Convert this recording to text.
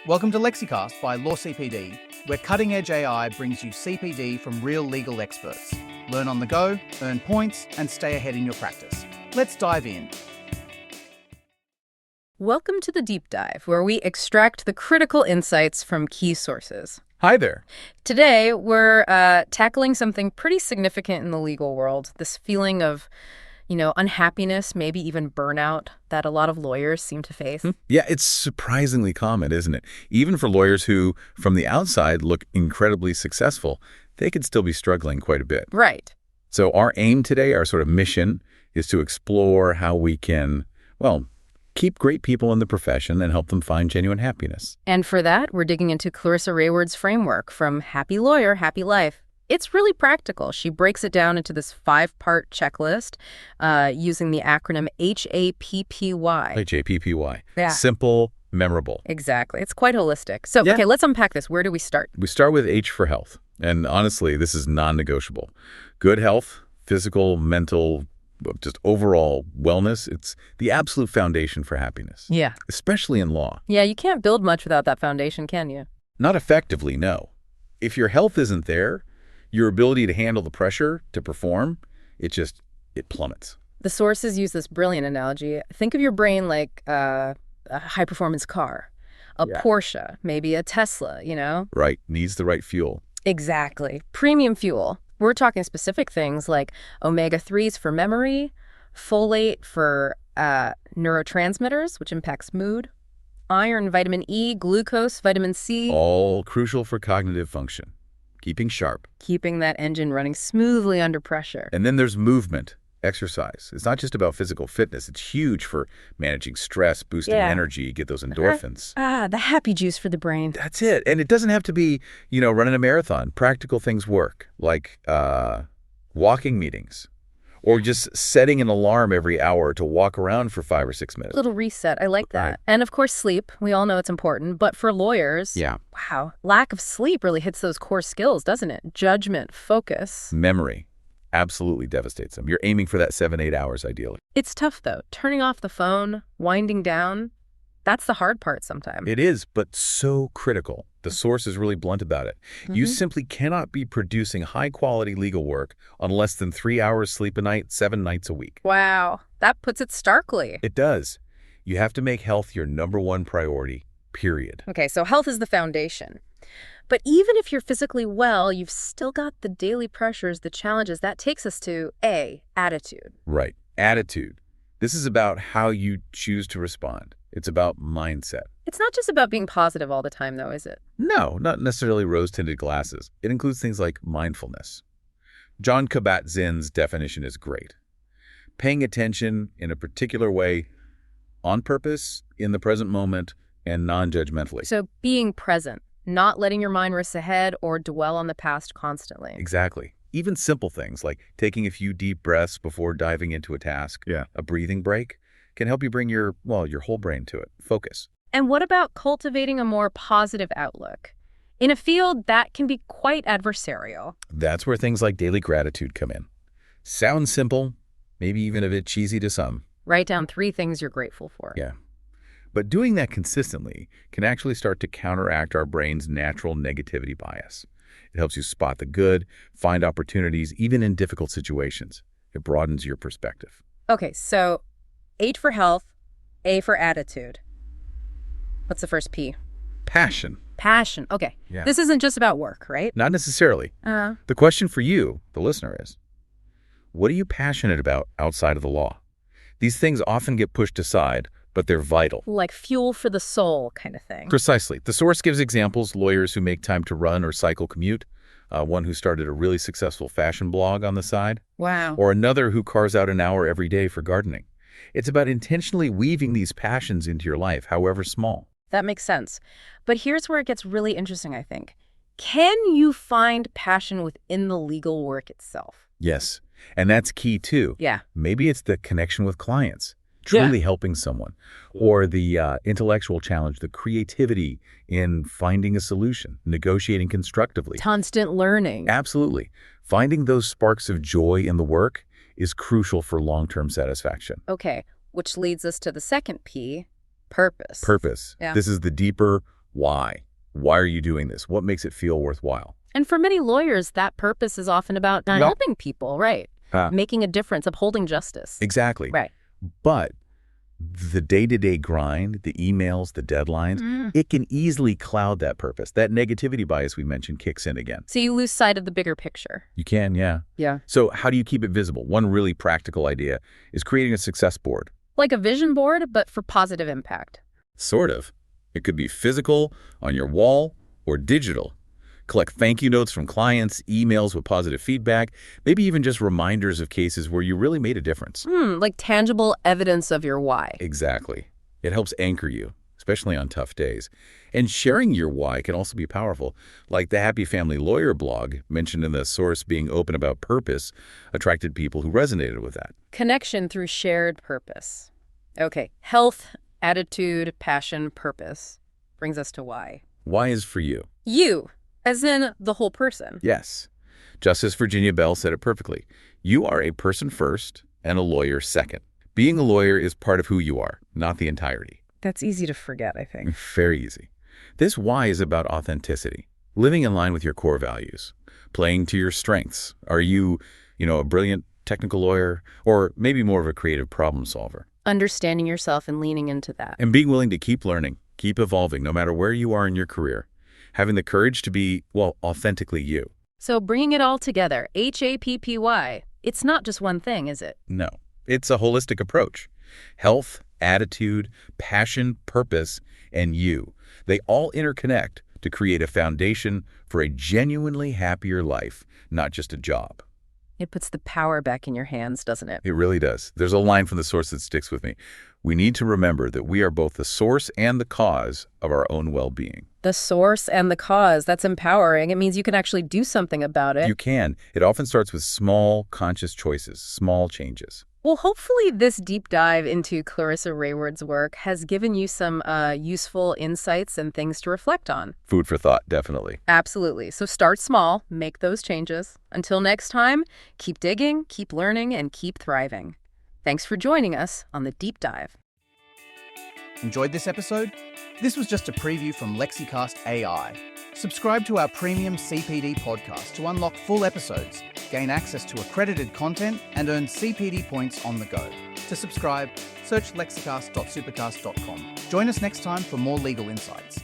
Welcome to Lexicast by Law CPD, where cutting-edge AI brings you CPD from real legal experts. Learn on the go, earn points, and stay ahead in your practice. Let's dive in. Welcome to the Deep Dive, where we extract the critical insights from key sources. Hi there. Today, we're tackling something pretty significant in the legal world, this feeling of, unhappiness, maybe even burnout that a lot of lawyers seem to face. Yeah, it's surprisingly common, isn't it? Even for lawyers who, from the outside, look incredibly successful, they could still be struggling quite a bit. Right. So our aim today, our sort of mission, is to explore how we can, keep great people in the profession and help them find genuine happiness. And for that, we're digging into Clarissa Rayward's framework, From Happy Lawyer, Happy Life. It's really practical. She breaks it down into this 5-part checklist using the acronym HAPPY. HAPPY. Yeah. Simple, memorable. Exactly. It's quite holistic. So, Yeah. Okay, let's unpack this. Where do we start? We start with H for health. And honestly, this is non-negotiable. Good health, physical, mental, just overall wellness, it's the absolute foundation for happiness. Yeah. Especially in law. Yeah, you can't build much without that foundation, can you? Not effectively, no. If your health isn't there, your ability to handle the pressure, to perform, it plummets. The sources use this brilliant analogy. Think of your brain like a high-performance car, a Porsche, maybe a Tesla, Right, needs the right fuel. Exactly. Premium fuel. We're talking specific things like omega-3s for memory, folate for neurotransmitters, which impacts mood, iron, vitamin E, glucose, vitamin C. All crucial for cognitive function, keeping sharp. Keeping that engine running smoothly under pressure. And then there's movement, exercise. It's not just about physical fitness. It's huge for managing stress, boosting energy, get those endorphins. The happy juice for the brain. That's it. And it doesn't have to be, running a marathon. Practical things work, like walking meetings or just setting an alarm every hour to walk around for 5 or 6 minutes. Little reset. I like that. Right. And of course, sleep. We all know it's important. But for lawyers, wow, lack of sleep really hits those core skills, doesn't it? Judgment, focus. Memory absolutely devastates them. You're aiming for that 7-8 hours, ideally. It's tough, though. Turning off the phone, winding down, that's the hard part sometimes. It is, but so critical. The source is really blunt about it. You simply cannot be producing high-quality legal work on less than 3 hours sleep a night, 7 nights a week. Wow, that puts it starkly. It does. You have to make health your #1 priority, period. Okay, so health is the foundation. But even if you're physically well, you've still got the daily pressures, the challenges. That takes us to A, attitude. Right. Attitude. This is about how you choose to respond. It's about mindset. It's not just about being positive all the time, though, is it? No, not necessarily rose-tinted glasses. It includes things like mindfulness. John Kabat-Zinn's definition is great. Paying attention in a particular way, on purpose, in the present moment, and non-judgmentally. So being present, not letting your mind race ahead or dwell on the past constantly. Exactly. Even simple things like taking a few deep breaths before diving into a task, a breathing break, can help you bring your whole brain to it. Focus. And what about cultivating a more positive outlook? In a field that can be quite adversarial. That's where things like daily gratitude come in. Sounds simple, maybe even a bit cheesy to some. Write down 3 things you're grateful for. Yeah. But doing that consistently can actually start to counteract our brain's natural negativity bias. It helps you spot the good, find opportunities, even in difficult situations. It broadens your perspective. Okay, so H for health, A for attitude. What's the first P? Passion. Passion. Okay. Yeah. This isn't just about work, right? Not necessarily. The question for you, the listener, is, what are you passionate about outside of the law? These things often get pushed aside, but they're vital. Like fuel for the soul kind of thing. Precisely. The source gives examples: lawyers who make time to run or cycle commute, one who started a really successful fashion blog on the side, Wow. or another who carves out an hour every day for gardening. It's about intentionally weaving these passions into your life, however small. That makes sense. But here's where it gets really interesting, I think. Can you find passion within the legal work itself? Yes, and that's key too. Yeah. Maybe it's the connection with clients, truly helping someone, or the intellectual challenge, the creativity in finding a solution, negotiating constructively. Constant learning. Absolutely. Finding those sparks of joy in the work is crucial for long-term satisfaction. Okay, which leads us to the second P, purpose. Purpose. Yeah. This is the deeper, Why? Why are you doing this? What makes it feel worthwhile? And for many lawyers, that purpose is often about helping people, right? Making a difference, upholding justice. Exactly. Right. But the day-to-day grind, the emails, the deadlines, it can easily cloud that purpose. That negativity bias we mentioned kicks in again. So you lose sight of the bigger picture. You can, yeah. Yeah. So how do you keep it visible? One really practical idea is creating a success board. Like a vision board, but for positive impact. Sort of. It could be physical, on your wall, or digital. Collect thank you notes from clients, emails with positive feedback, maybe even just reminders of cases where you really made a difference. Like tangible evidence of your why. Exactly. It helps anchor you, especially on tough days. And sharing your why can also be powerful, like the Happy Family Lawyer blog mentioned in the source. Being open about purpose attracted people who resonated with that. Connection through shared purpose. Okay, health, attitude, passion, purpose brings us to why. Why is for you? You, as in the whole person. Yes. Justice Virginia Bell said it perfectly. You are a person first and a lawyer second. Being a lawyer is part of who you are, not the entirety. That's easy to forget, I think. Very easy. This why is about authenticity, living in line with your core values, playing to your strengths. Are you, a brilliant technical lawyer, or maybe more of a creative problem solver? Understanding yourself and leaning into that. And being willing to keep learning, keep evolving, no matter where you are in your career. Having the courage to be, authentically you. So bringing it all together, HAPPY, it's not just one thing, is it? No, it's a holistic approach. Health, attitude, passion, purpose, and you. They all interconnect to create a foundation for a genuinely happier life, not just a job. It puts the power back in your hands, doesn't it? It really does. There's a line from the source that sticks with me. We need to remember that we are both the source and the cause of our own well-being. The source and the cause, that's empowering. It means you can actually do something about it. You can. It often starts with small, conscious choices, small changes. Well, hopefully this deep dive into Clarissa Rayward's work has given you some useful insights and things to reflect on. Food for thought, definitely. Absolutely. So start small, make those changes. Until next time, keep digging, keep learning, and keep thriving. Thanks for joining us on The Deep Dive. Enjoyed this episode? This was just a preview from Lexicast AI. Subscribe to our premium CPD podcast to unlock full episodes, gain access to accredited content, and earn CPD points on the go. To subscribe, search lexicast.supercast.com. Join us next time for more legal insights.